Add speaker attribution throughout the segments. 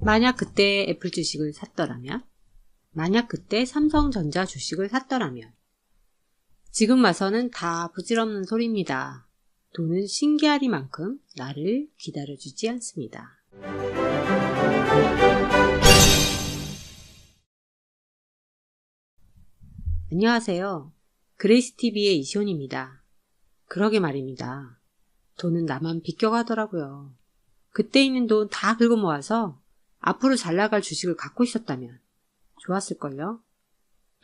Speaker 1: 만약 그때 애플 주식을 샀더라면? 만약 그때 삼성전자 주식을 샀더라면? 지금 와서는 다 부질없는 소리입니다. 돈은 신기하리만큼 나를 기다려주지 않습니다. 안녕하세요. 그레이스TV의 이시온입니다. 그러게 말입니다. 돈은 나만 비껴가더라고요. 그때 있는 돈 다 긁어 모아서 앞으로 잘 나갈 주식을 갖고 있었다면 좋았을걸요?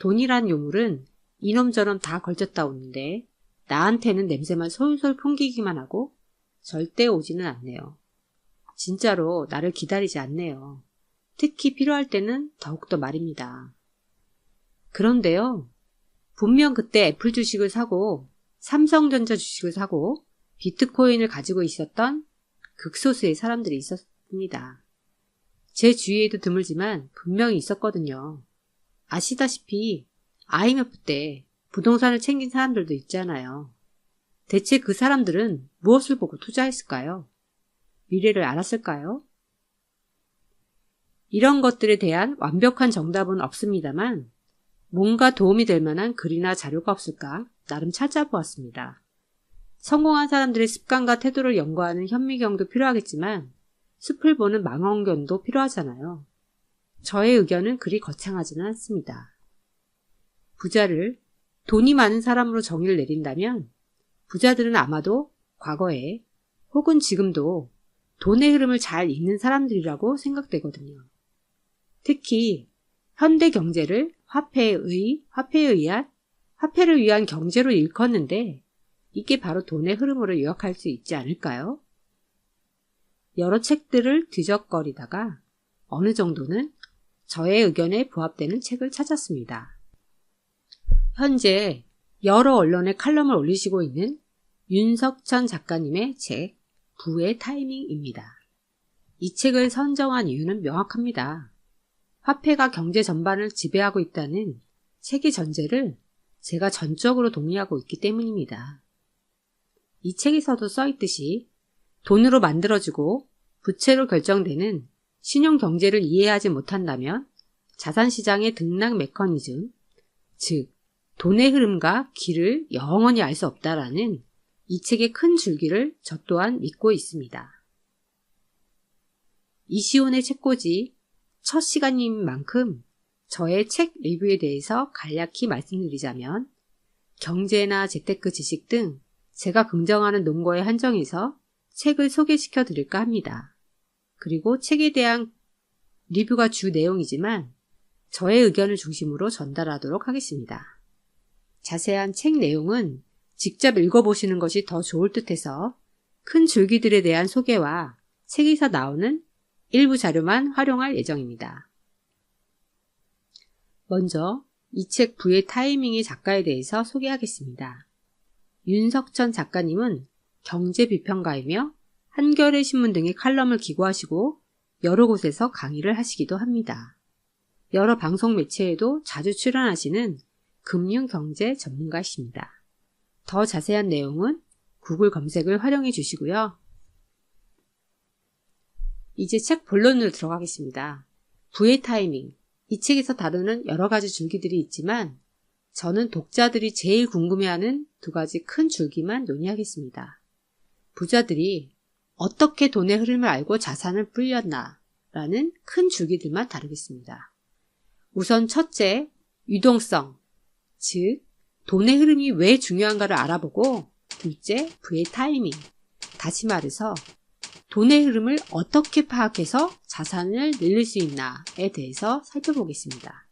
Speaker 1: 돈이란 요물은 이놈저놈 다 걸쳤다 오는데 나한테는 냄새만 솔솔 풍기기만 하고 절대 오지는 않네요. 진짜로 나를 기다리지 않네요. 특히 필요할 때는 더욱더 말입니다. 그런데요. 분명 그때 애플 주식을 사고 삼성전자 주식을 사고 비트코인을 가지고 있었던 극소수의 사람들이 있었습니다. 제 주위에도 드물지만 분명히 있었거든요. 아시다시피 IMF 때 부동산을 챙긴 사람들도 있잖아요. 대체 그 사람들은 무엇을 보고 투자했을까요? 미래를 알았을까요? 이런 것들에 대한 완벽한 정답은 없습니다만 뭔가 도움이 될 만한 글이나 자료가 없을까 나름 찾아보았습니다. 성공한 사람들의 습관과 태도를 연구하는 현미경도 필요하겠지만 숲을 보는 망원경도 필요하잖아요. 저의 의견은 그리 거창하지는 않습니다. 부자를 돈이 많은 사람으로 정의를 내린다면 부자들은 아마도 과거에 혹은 지금도 돈의 흐름을 잘 읽는 사람들이라고 생각되거든요. 특히 현대 경제를 화폐를 위한 경제로 일컫는데 이게 바로 돈의 흐름으로 요약할 수 있지 않을까요? 여러 책들을 뒤적거리다가 어느 정도는 저의 의견에 부합되는 책을 찾았습니다. 현재 여러 언론에 칼럼을 올리시고 있는 윤석천 작가님의 책 부의 타이밍입니다. 이 책을 선정한 이유는 명확합니다. 화폐가 경제 전반을 지배하고 있다는 책의 전제를 제가 전적으로 동의하고 있기 때문입니다. 이 책에서도 써있듯이 돈으로 만들어지고 부채로 결정되는 신용경제를 이해하지 못한다면 자산시장의 등락 메커니즘, 즉 돈의 흐름과 길을 영원히 알 수 없다라는 이 책의 큰 줄기를 저 또한 믿고 있습니다. 이시온의 책꽂이 첫 시간인 만큼 저의 책 리뷰에 대해서 간략히 말씀드리자면 경제나 재테크 지식 등 제가 긍정하는 논거에 한정해서 책을 소개시켜 드릴까 합니다. 그리고 책에 대한 리뷰가 주 내용이지만 저의 의견을 중심으로 전달하도록 하겠습니다. 자세한 책 내용은 직접 읽어보시는 것이 더 좋을 듯해서 큰 줄기들에 대한 소개와 책에서 나오는 일부 자료만 활용할 예정입니다. 먼저 이 책 부의 타이밍의 작가에 대해서 소개하겠습니다. 윤석천 작가님은 경제비평가이며 한겨레 신문 등의 칼럼을 기고하시고 여러 곳에서 강의를 하시기도 합니다. 여러 방송 매체에도 자주 출연하시는 금융경제 전문가이십니다. 더 자세한 내용은 구글 검색을 활용해 주시고요. 이제 책 본론으로 들어가겠습니다. 부의 타이밍. 이 책에서 다루는 여러 가지 줄기들이 있지만 저는 독자들이 제일 궁금해하는 두 가지 큰 줄기만 논의하겠습니다. 부자들이 어떻게 돈의 흐름을 알고 자산을 불렸나라는 큰 줄기들만 다루겠습니다. 우선 첫째, 유동성, 즉 돈의 흐름이 왜 중요한가를 알아보고 둘째, 부의 타이밍, 다시 말해서 돈의 흐름을 어떻게 파악해서 자산을 늘릴 수 있나에 대해서 살펴보겠습니다.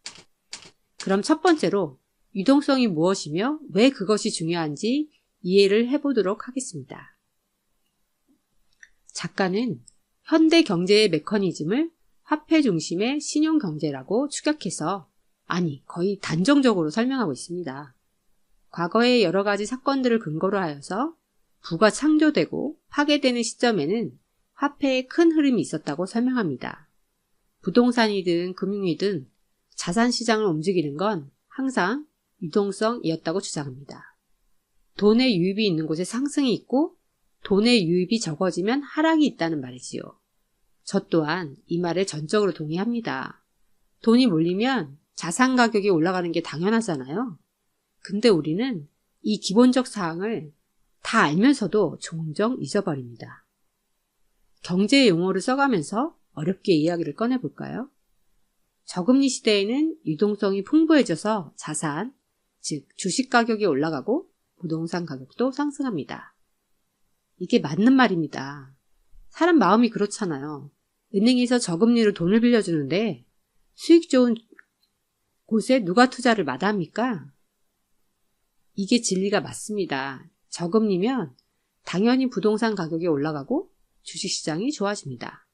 Speaker 1: 그럼 첫 번째로 유동성이 무엇이며 왜 그것이 중요한지 이해를 해보도록 하겠습니다. 작가는 현대 경제의 메커니즘을 화폐 중심의 신용경제라고 추격해서 거의 단정적으로 설명하고 있습니다. 과거의 여러 가지 사건들을 근거로 하여서 부가 창조되고 파괴되는 시점에는 화폐의 큰 흐름이 있었다고 설명합니다. 부동산이든 금융이든 자산시장을 움직이는 건 항상 유동성이었다고 주장합니다. 돈의 유입이 있는 곳에 상승이 있고 돈의 유입이 적어지면 하락이 있다는 말이지요. 저 또한 이 말에 전적으로 동의합니다. 돈이 몰리면 자산 가격이 올라가는 게 당연하잖아요. 근데 우리는 이 기본적 사항을 다 알면서도 종종 잊어버립니다. 경제 용어를 써가면서 어렵게 이야기를 꺼내볼까요? 저금리 시대에는 유동성이 풍부해져서 자산, 즉 주식 가격이 올라가고 부동산 가격도 상승합니다. 이게 맞는 말입니다. 사람 마음이 그렇잖아요. 은행에서 저금리로 돈을 빌려주는데 수익 좋은 곳에 누가 투자를 마다합니까? 이게 진리가 맞습니다. 저금리면 당연히 부동산 가격이 올라가고 주식시장이 좋아집니다.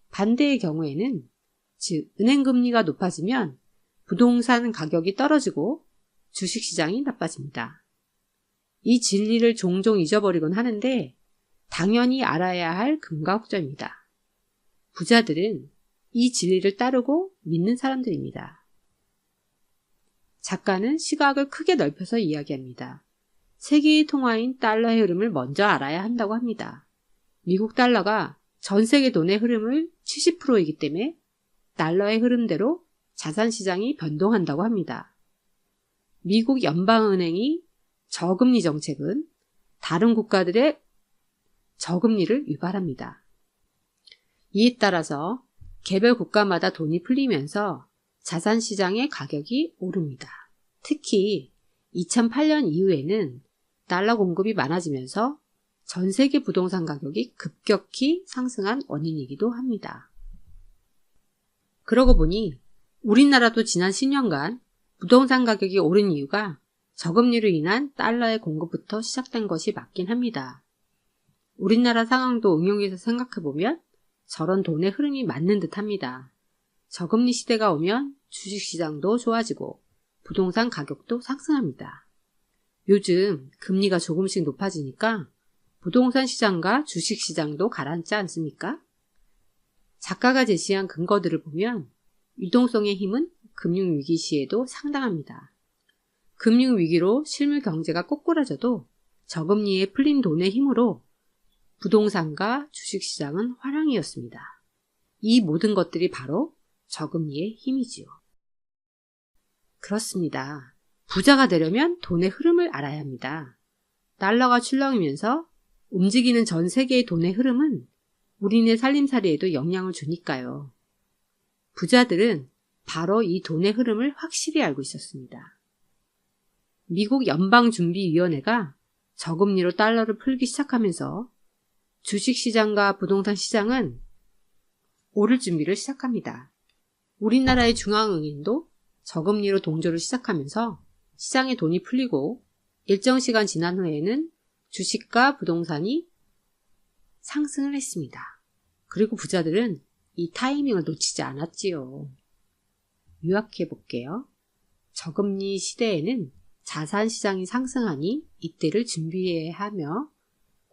Speaker 1: 반대의 경우에는, 즉 은행 금리가 높아지면 부동산 가격이 떨어지고 주식시장이 나빠집니다. 이 진리를 종종 잊어버리곤 하는데 당연히 알아야 할 금과옥절입니다. 부자들은 이 진리를 따르고 믿는 사람들입니다. 작가는 시각을 크게 넓혀서 이야기합니다. 세계의 통화인 달러의 흐름을 먼저 알아야 한다고 합니다. 미국 달러가 전 세계 돈의 흐름을 70%이기 때문에 달러의 흐름대로 자산시장이 변동한다고 합니다. 미국 연방은행이 저금리 정책은 다른 국가들의 저금리를 유발합니다. 이에 따라서 개별 국가마다 돈이 풀리면서 자산시장의 가격이 오릅니다. 특히 2008년 이후에는 달러 공급이 많아지면서 전 세계 부동산 가격이 급격히 상승한 원인이기도 합니다. 그러고 보니 우리나라도 지난 10년간 부동산 가격이 오른 이유가 저금리로 인한 달러의 공급부터 시작된 것이 맞긴 합니다. 우리나라 상황도 응용해서 생각해보면 저런 돈의 흐름이 맞는 듯 합니다. 저금리 시대가 오면 주식시장도 좋아지고 부동산 가격도 상승합니다. 요즘 금리가 조금씩 높아지니까 부동산 시장과 주식시장도 가라앉지 않습니까? 작가가 제시한 근거들을 보면 유동성의 힘은 금융위기 시에도 상당합니다. 금융위기로 실물 경제가 꼬꾸라져도 저금리에 풀린 돈의 힘으로 부동산과 주식시장은 화랑이었습니다. 이 모든 것들이 바로 저금리의 힘이지요. 그렇습니다. 부자가 되려면 돈의 흐름을 알아야 합니다. 달러가 출렁이면서 움직이는 전 세계의 돈의 흐름은 우리네 살림살이에도 영향을 주니까요. 부자들은 바로 이 돈의 흐름을 확실히 알고 있었습니다. 미국 연방준비위원회가 저금리로 달러를 풀기 시작하면서 주식시장과 부동산 시장은 오를 준비를 시작합니다. 우리나라의 중앙은행도 저금리로 동조를 시작하면서 시장에 돈이 풀리고 일정 시간 지난 후에는 주식과 부동산이 상승을 했습니다. 그리고 부자들은 이 타이밍을 놓치지 않았지요. 요약해 볼게요. 저금리 시대에는 자산시장이 상승하니 이때를 준비해야 하며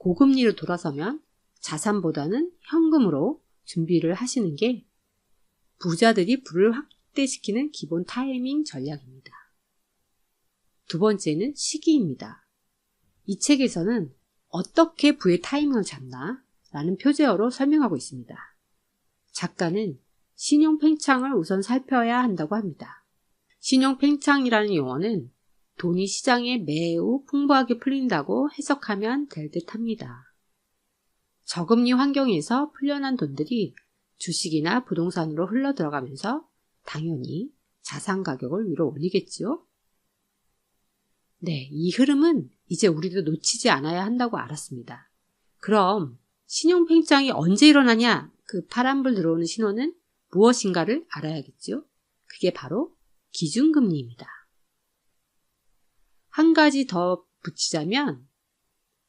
Speaker 1: 고금리로 돌아서면 자산보다는 현금으로 준비를 하시는 게 부자들이 부를 확대시키는 기본 타이밍 전략입니다. 두 번째는 시기입니다. 이 책에서는 어떻게 부의 타이밍을 잡나? 라는 표제어로 설명하고 있습니다. 작가는 신용 팽창을 우선 살펴야 한다고 합니다. 신용 팽창이라는 용어는 돈이 시장에 매우 풍부하게 풀린다고 해석하면 될 듯 합니다. 저금리 환경에서 풀려난 돈들이 주식이나 부동산으로 흘러 들어가면서 당연히 자산 가격을 위로 올리겠지요? 네, 이 흐름은 이제 우리도 놓치지 않아야 한다고 알았습니다. 그럼 신용 팽창이 언제 일어나냐? 그 파란불 들어오는 신호는 무엇인가를 알아야겠죠? 그게 바로 기준금리입니다. 한 가지 더 붙이자면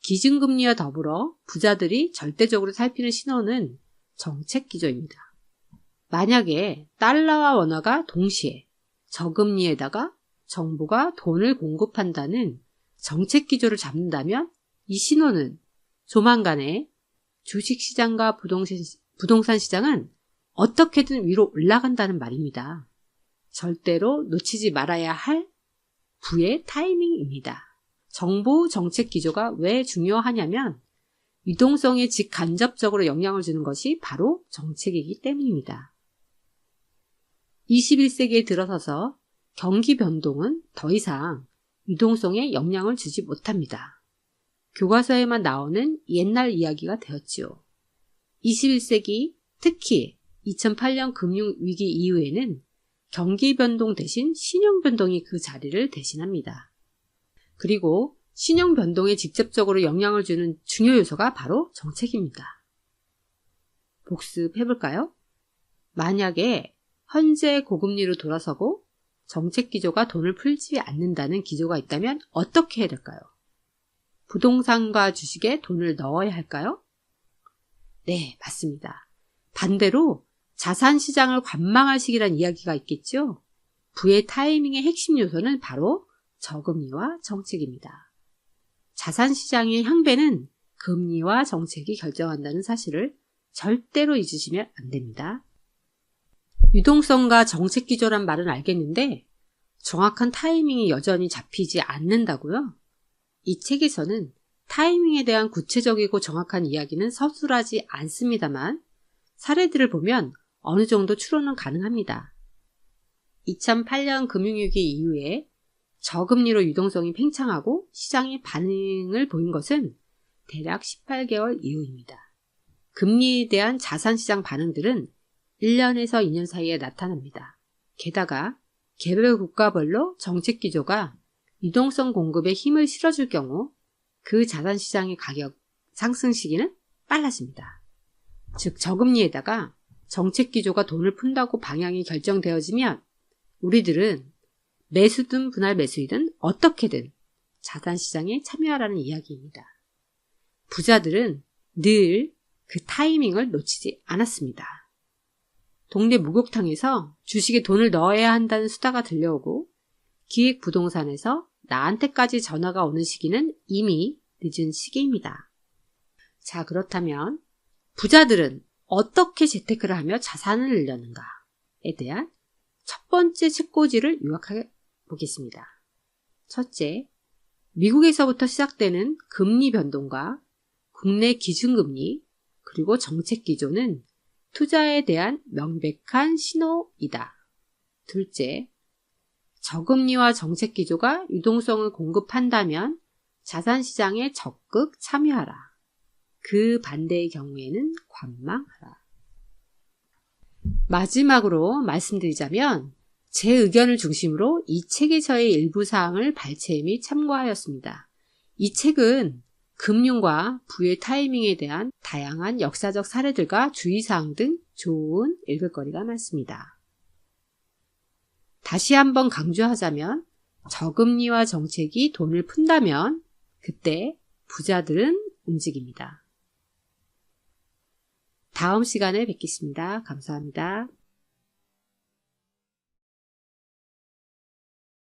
Speaker 1: 기준금리와 더불어 부자들이 절대적으로 살피는 신호는 정책기조입니다. 만약에 달러와 원화가 동시에 저금리에다가 정부가 돈을 공급한다는 정책기조를 잡는다면 이 신호는 조만간에 주식시장과 부동산 시장은 어떻게든 위로 올라간다는 말입니다. 절대로 놓치지 말아야 할 부의 타이밍입니다. 정부 정책 기조가 왜 중요하냐면 유동성에 직간접적으로 영향을 주는 것이 바로 정책이기 때문입니다. 21세기에 들어서서 경기 변동은 더 이상 유동성에 영향을 주지 못합니다. 교과서에만 나오는 옛날 이야기가 되었지요. 21세기 특히 2008년 금융위기 이후에는 경기 변동 대신 신용 변동이 그 자리를 대신합니다. 그리고 신용 변동에 직접적으로 영향을 주는 중요 요소가 바로 정책입니다. 복습해볼까요? 만약에 현재 고금리로 돌아서고 정책 기조가 돈을 풀지 않는다는 기조가 있다면 어떻게 해야 될까요? 부동산과 주식에 돈을 넣어야 할까요? 네, 맞습니다. 반대로 자산 시장을 관망할 시기란 이야기가 있겠죠? 부의 타이밍의 핵심 요소는 바로 저금리와 정책입니다. 자산 시장의 향배는 금리와 정책이 결정한다는 사실을 절대로 잊으시면 안 됩니다. 유동성과 정책 기조란 말은 알겠는데 정확한 타이밍이 여전히 잡히지 않는다고요? 이 책에서는 타이밍에 대한 구체적이고 정확한 이야기는 서술하지 않습니다만 사례들을 보면 어느 정도 추론은 가능합니다. 2008년 금융위기 이후에 저금리로 유동성이 팽창하고 시장이 반응을 보인 것은 대략 18개월 이후입니다. 금리에 대한 자산시장 반응들은 1년에서 2년 사이에 나타납니다. 게다가 개별 국가별로 정책 기조가 유동성 공급에 힘을 실어줄 경우 그 자산시장의 가격 상승 시기는 빨라집니다. 즉 저금리에다가 정책 기조가 돈을 푼다고 방향이 결정되어지면 우리들은 매수든 분할 매수이든 어떻게든 자산시장에 참여하라는 이야기입니다. 부자들은 늘 그 타이밍을 놓치지 않았습니다. 동네 목욕탕에서 주식에 돈을 넣어야 한다는 수다가 들려오고 기획부동산에서 나한테까지 전화가 오는 시기는 이미 늦은 시기입니다. 자, 그렇다면 부자들은 어떻게 재테크를 하며 자산을 늘렸는가에 대한 첫 번째 책꽂이를 요약해 보겠습니다. 첫째, 미국에서부터 시작되는 금리 변동과 국내 기준금리 그리고 정책 기조는 투자에 대한 명백한 신호이다. 둘째, 저금리와 정책 기조가 유동성을 공급한다면 자산시장에 적극 참여하라. 그 반대의 경우에는 관망하라. 마지막으로 말씀드리자면 제 의견을 중심으로 이 책에서의 일부 사항을 발췌 및 참고하였습니다. 이 책은 금융과 부의 타이밍에 대한 다양한 역사적 사례들과 주의사항 등 좋은 읽을거리가 많습니다. 다시 한번 강조하자면 저금리와 정책이 돈을 푼다면 그때 부자들은 움직입니다. 다음 시간에 뵙겠습니다. 감사합니다.